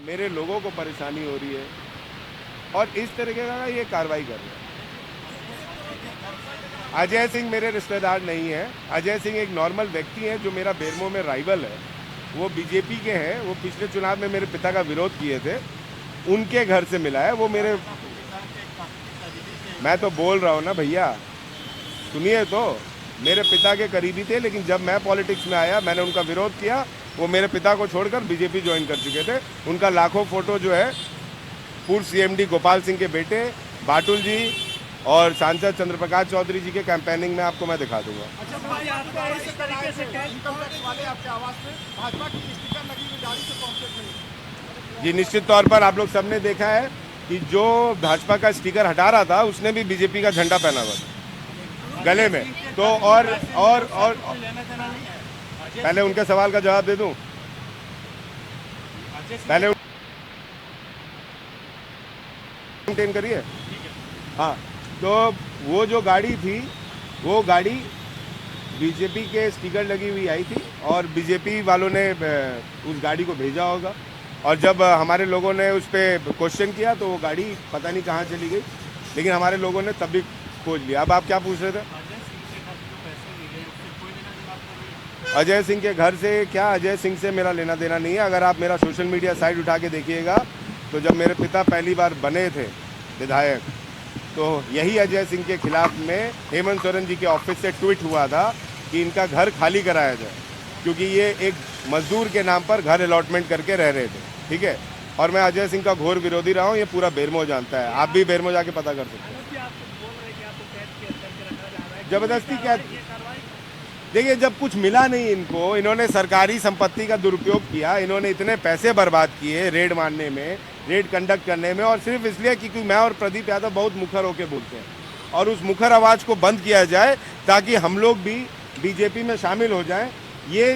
मेरे लोगों को परेशानी हो रही है और इस तरीके का ये कार्रवाई कर रहे हैं। अजय सिंह मेरे रिश्तेदार नहीं है। अजय सिंह एक नॉर्मल व्यक्ति है जो मेरा बेरमो में राइवल है। वो बीजेपी के हैं। वो पिछले चुनाव में मेरे पिता का विरोध किए थे। उनके घर से मिला है वो मेरे। मैं तो बोल रहा हूँ ना भैया, सुनिए तो। मेरे पिता के करीबी थे, लेकिन जब मैं पॉलिटिक्स में आया मैंने उनका विरोध किया। वो मेरे पिता को छोड़कर बीजेपी ज्वाइन कर चुके थे। उनका लाखों फोटो जो है पूर्व सीएमडी गोपाल सिंह के बेटे बाटुल जी और सांसद चंद्र प्रकाश चौधरी जी के कैंपेनिंग में आपको मैं दिखा दूंगा। जी निश्चित तौर पर आप लोग सबने देखा है कि जो भाजपा का स्टिकर हटा रहा था उसने भी बीजेपी का झंडा पहना हुआ था गले में। तो और पहले उनके सवाल का जवाब दे दूं। पहले मेंटेन करिए। हाँ, तो वो जो गाड़ी थी वो गाड़ी बीजेपी के स्टिकर लगी हुई आई थी और बीजेपी वालों ने उस गाड़ी को भेजा होगा। और जब हमारे लोगों ने उस पर क्वेश्चन किया तो वो गाड़ी पता नहीं कहाँ चली गई, लेकिन हमारे लोगों ने तब भी खोज लिया। अब आप क्या पूछ रहे थे? अजय सिंह के घर से क्या? अजय सिंह से मेरा लेना देना नहीं है। अगर आप मेरा सोशल मीडिया साइट उठा के देखिएगा तो जब मेरे पिता पहली बार बने थे विधायक, तो यही अजय सिंह के खिलाफ में हेमंत सोरेन जी के ऑफिस से ट्वीट हुआ था कि इनका घर खाली कराया जाए, क्योंकि ये एक मजदूर के नाम पर घर अलॉटमेंट करके रह रहे थे। ठीक है, और मैं अजय सिंह का घोर विरोधी रहा हूँ। ये पूरा बेरमो जानता है। आप भी बेरमो जाके पता कर सकते हैं। जबरदस्ती क्या? देखिए, जब कुछ मिला नहीं इनको, इन्होंने सरकारी संपत्ति का दुरुपयोग किया। इन्होंने इतने पैसे बर्बाद किए रेड मारने में, रेड कंडक्ट करने में, और सिर्फ इसलिए क्योंकि मैं और प्रदीप यादव बहुत मुखर होकर बोलते हैं। और उस मुखर आवाज़ को बंद किया जाए ताकि हम लोग भी बीजेपी में शामिल हो जाएं। ये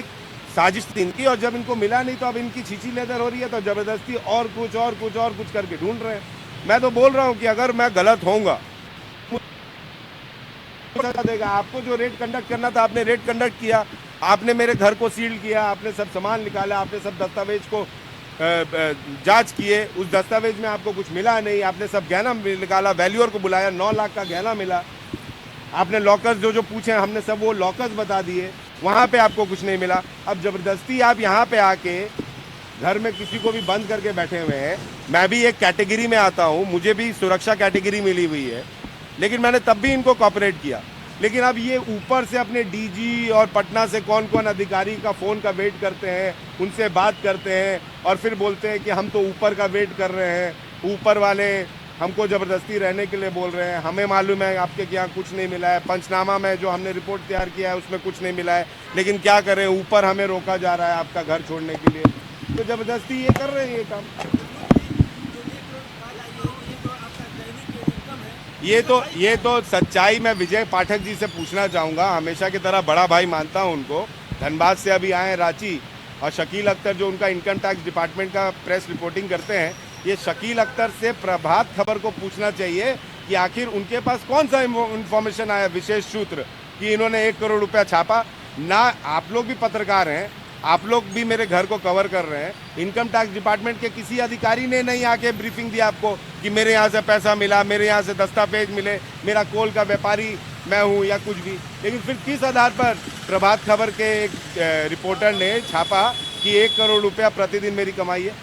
साजिश थी इनकी, और जब इनको मिला नहीं तो अब इनकी छीछी लेदर हो रही है, तो जबरदस्ती और कुछ करके ढूंढ रहे हैं। मैं तो बोल रहा हूँ कि अगर मैं गलत होऊंगा देगा। आपको जो रेड कंडक्ट करना था आपने रेड कंडक्ट किया। आपने मेरे घर को सील किया, आपने सब सामान निकाला, आपने सब दस्तावेज को जांच किए। उस दस्तावेज में आपको कुछ मिला नहीं। आपने सब गहना निकाला, वैल्यूअर को बुलाया, 9 लाख का गहना मिला। आपने लॉकर्स जो पूछे हमने सब वो लॉकर्स बता दिए, वहाँ पे आपको कुछ नहीं मिला। अब जबरदस्ती आप यहाँ पे आके घर में किसी को भी बंद करके बैठे हुए हैं। मैं भी एक कैटेगरी में आता हूँ, मुझे भी सुरक्षा कैटेगरी मिली हुई है, लेकिन मैंने तब भी इनको कॉपरेट किया। लेकिन अब ये ऊपर से अपने डीजी और पटना से कौन कौन अधिकारी का फ़ोन का वेट करते हैं, उनसे बात करते हैं और फिर बोलते हैं कि हम तो ऊपर का वेट कर रहे हैं, ऊपर वाले हमको ज़बरदस्ती रहने के लिए बोल रहे हैं। हमें मालूम है आपके यहाँ कुछ नहीं मिला है, पंचनामा में जो हमने रिपोर्ट तैयार किया है उसमें कुछ नहीं मिला है, लेकिन क्या करें, ऊपर हमें रोका जा रहा है आपका घर छोड़ने के लिए। तो ज़बरदस्ती ये कर रहे हैं ये काम। ये तो सच्चाई मैं विजय पाठक जी से पूछना चाहूँगा। हमेशा की तरह बड़ा भाई मानता हूँ उनको। धनबाद से अभी आए हैं रांची, और शकील अख्तर जो उनका इनकम टैक्स डिपार्टमेंट का प्रेस रिपोर्टिंग करते हैं, ये शकील अख्तर से प्रभात खबर को पूछना चाहिए कि आखिर उनके पास कौन सा इन्फॉर्मेशन आया, विशेष सूत्र, कि इन्होंने 1 करोड़ रुपया छापा। ना आप लोग भी पत्रकार हैं, आप लोग भी मेरे घर को कवर कर रहे हैं। इनकम टैक्स डिपार्टमेंट के किसी अधिकारी ने नहीं आके ब्रीफिंग दिया आपको कि मेरे यहाँ से पैसा मिला, मेरे यहाँ से दस्तावेज मिले, मेरा कोल का व्यापारी मैं हूँ या कुछ भी। लेकिन फिर किस आधार पर प्रभात खबर के एक रिपोर्टर ने छापा कि 1 करोड़ रुपया प्रतिदिन मेरी कमाई है?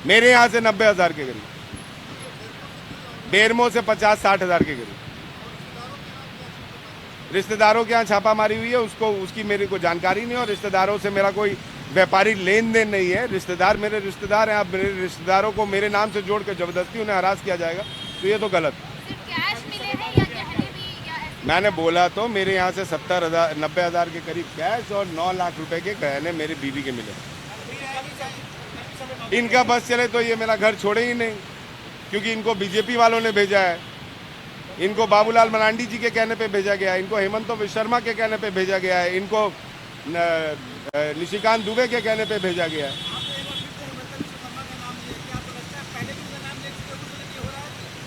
मेरे यहाँ से 90,000 के करीब, बेरमो से 50-60 हज़ार के करीब। रिश्तेदारों के यहाँ छापामारी हुई है, उसकी मेरे को जानकारी नहीं, और रिश्तेदारों से मेरा कोई व्यापारिक लेन देन नहीं है। रिश्तेदार मेरे रिश्तेदार हैं। अब मेरे रिश्तेदारों को मेरे नाम से जोड़ कर जबरदस्ती उन्हें हरास किया जाएगा, तो ये तो गलत। कैश मिले हैं या गहने भी, या ऐसे? मैंने बोला तो मेरे यहाँ से 90,000 के करीब कैश और 9 लाख रुपए के गहने मेरी बीवी के मिले। इनका बस चले तो ये मेरा घर छोड़े ही नहीं, क्योंकि इनको बीजेपी वालों ने भेजा है। इनको बाबूलाल मरांडी जी के कहने पे भेजा गया है, इनको हेमंत शर्मा के कहने पे भेजा गया है, इनको निशिकांत दुबे के कहने पे भेजा गया है।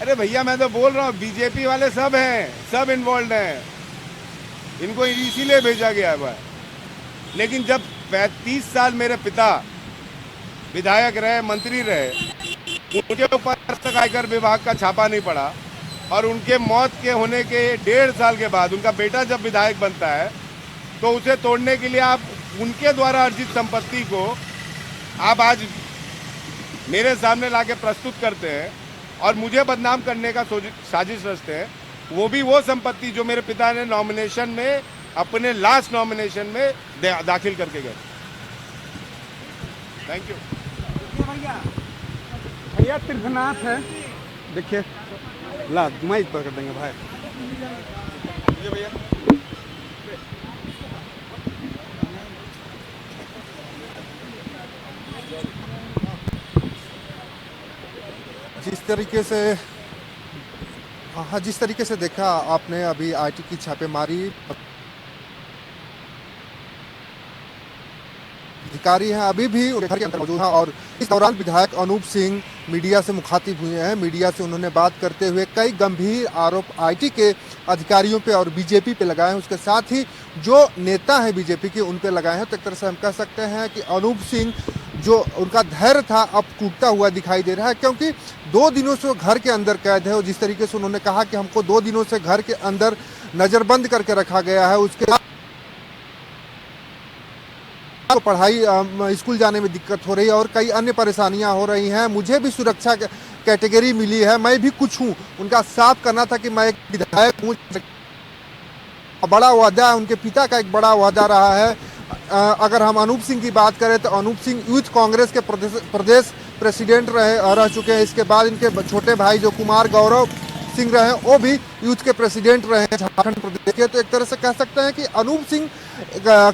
अरे भैया, मैं तो बोल रहा हूँ बीजेपी वाले सब हैं, सब इन्वॉल्व हैं, इनको इसीलिए भेजा गया है। लेकिन जब 35 साल मेरे पिता विधायक रहे, मंत्री रहे, उनके ऊपर आज तक आयकर विभाग का छापा नहीं पड़ा। और उनके मौत के होने के 1.5 साल के बाद उनका बेटा जब विधायक बनता है तो उसे तोड़ने के लिए आप उनके द्वारा अर्जित संपत्ति को आप आज मेरे सामने लाके प्रस्तुत करते हैं और मुझे बदनाम करने का साजिश रचते हैं। वो भी वो संपत्ति जो मेरे पिता ने नॉमिनेशन में, अपने लास्ट नॉमिनेशन में दाखिल करके गए। थैंक यू भैया। तीर्थनाथ है, देखिए ला मैं पकड़ देंगे भाई। भैया जिस तरीके से जिस तरीके से देखा आपने अभी आईटी की छापेमारी, अधिकारी हैं अभी भी उनके घर के अंदर मौजूद हैं और इस दौरान विधायक अनूप सिंह मीडिया से मुखातिब हुए हैं। मीडिया से उन्होंने बात करते हुए कई गंभीर आरोप आईटी के अधिकारियों पे और बीजेपी पे लगाए हैं। उसके साथ ही जो नेता हैं बीजेपी के उन पे लगाए हैं। तो एक तरह से हम कह सकते हैं कि अनूप सिंह जो उनका धैर्य था अब टूटता हुआ दिखाई दे रहा है, क्योंकि 2 दिनों से वो घर के अंदर कैद है। और जिस तरीके से उन्होंने कहा कि हमको 2 दिनों से घर के अंदर नज़रबंद करके रखा गया है, उसके तो पढ़ाई स्कूल जाने में दिक्कत हो रही है और कई अन्य परेशानियां हो रही हैं। मुझे भी सुरक्षा कैटेगरी मिली है, मैं भी कुछ हूं। उनका साफ करना था कि मैं एक विधायक हूं। बड़ा वादा, उनके पिता का एक बड़ा वादा रहा है। अगर हम अनूप सिंह की बात करें तो अनूप सिंह यूथ कांग्रेस के प्रदेश प्रेसिडेंट रह चुके हैं। इसके बाद इनके छोटे भाई जो कुमार गौरव सिंह रहे, वो भी यूथ के प्रेसिडेंट रहे हैं झारखंड प्रदेश के। तो एक तरह से कह सकते हैं कि अनूप सिंह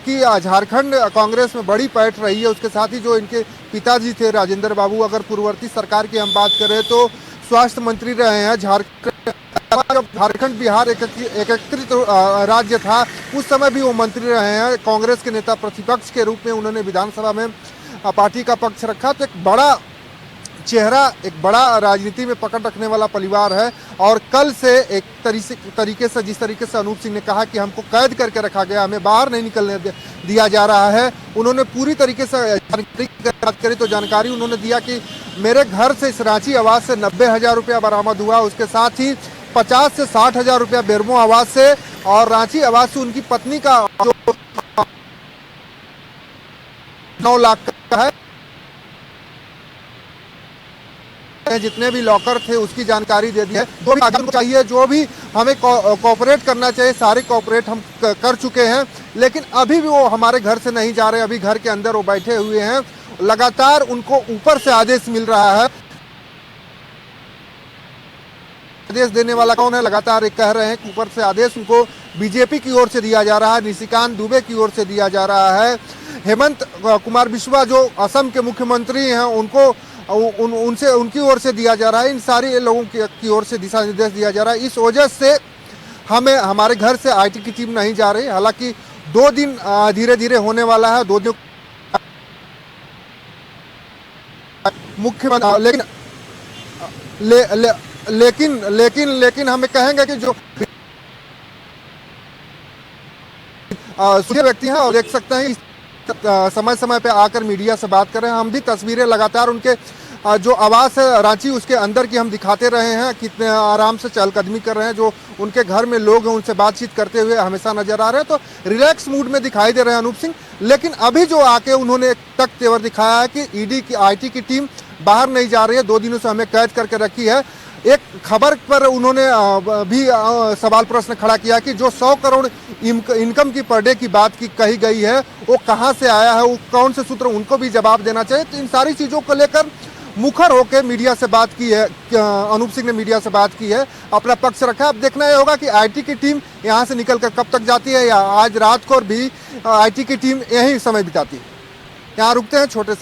की झारखंड कांग्रेस में बड़ी पैठ रही है। उसके साथ ही जो इनके पिताजी थे राजेंद्र बाबू, अगर पूर्ववर्ती सरकार की हम बात करें तो स्वास्थ्य मंत्री रहे हैं। जब झारखंड बिहार एकीकृत राज्य था उस समय भी वो मंत्री रहे हैं। कांग्रेस के नेता प्रतिपक्ष के रूप में उन्होंने विधानसभा में पार्टी का पक्ष रखा। तो एक बड़ा चेहरा, एक बड़ा राजनीति में पकड़ रखने वाला परिवार है। और कल से एक तरीके से जिस तरीके से अनूप सिंह ने कहा कि हमको कैद करके रखा गया, हमें बाहर नहीं निकलने दिया जा रहा है, उन्होंने पूरी तरीके से जानकारी की बात करी तो जानकारी उन्होंने दिया कि मेरे घर से इस रांची आवास से 90,000 रुपया बरामद हुआ। उसके साथ ही 50 से 60,000 रुपया बेरमो आवास से और रांची आवास से उनकी पत्नी का जो 9 लाख का है, जितने भी लॉकर थे उसकी जानकारी दे दी है। जो भी आगे चाहिए, जो भी हमें कोऑपरेट करना चाहिए, सारे कोऑपरेट हम कर चुके हैं। लेकिन अभी भी वो हमारे घर से नहीं जा रहे, अभी घर के अंदर वो बैठे हुए हैं। लगातार उनको ऊपर से आदेश मिल रहा है। आदेश देने वाला कौन है? लगातार एक कह रहे हैं कि ऊपर से आदेश उनको बीजेपी की ओर से दिया जा रहा है, निशिकांत दुबे की ओर से दिया जा रहा है। हेमंत कुमार बिश्वा जो असम के मुख्यमंत्री हैं उनको उनसे उनकी ओर से दिया जा रहा है। इन सारे लोगों की ओर से दिशा निर्देश दिया जा रहा है। इस वजह से हमें हमारे घर से आईटी की टीम नहीं जा रही। हालांकि 2 दिन धीरे धीरे होने वाला है। 2 दिन मुख्यमंत्री लेकिन हमें कहेंगे कि जो व्यक्ति हैं और देख सकते हैं समय समय पे आकर मीडिया से बात कर रहे हैं। हम भी तस्वीरें लगातार उनके जो आवास है रांची उसके अंदर की हम दिखाते रहे हैं, कितने आराम से चहलकदमी कर रहे हैं। जो उनके घर में लोग हैं उनसे बातचीत करते हुए हमेशा नजर आ रहे हैं। तो रिलैक्स मूड में दिखाई दे रहे हैं अनूप सिंह। लेकिन अभी जो आके उन्होंने एक तक तेवर दिखाया है कि ईडी की आईटी की टीम बाहर नहीं जा रही है, 2 दिनों से हमें कैद करके रखी है। एक खबर पर उन्होंने भी सवाल प्रश्न खड़ा किया कि जो 100 करोड़ इनकम की पर डे की बात की कही गई है वो कहां से आया है, वो कौन से सूत्र, उनको भी जवाब देना चाहिए। तो इन सारी चीज़ों को लेकर मुखर होकर मीडिया से बात की है, अनूप सिंह ने मीडिया से बात की है, अपना पक्ष रखा। अब देखना यह होगा कि आईटी की टीम यहां से निकलकर कब तक जाती है या आज रात को भी आईटी की टीम यही समय बिताती है। यहाँ रुकते हैं छोटे से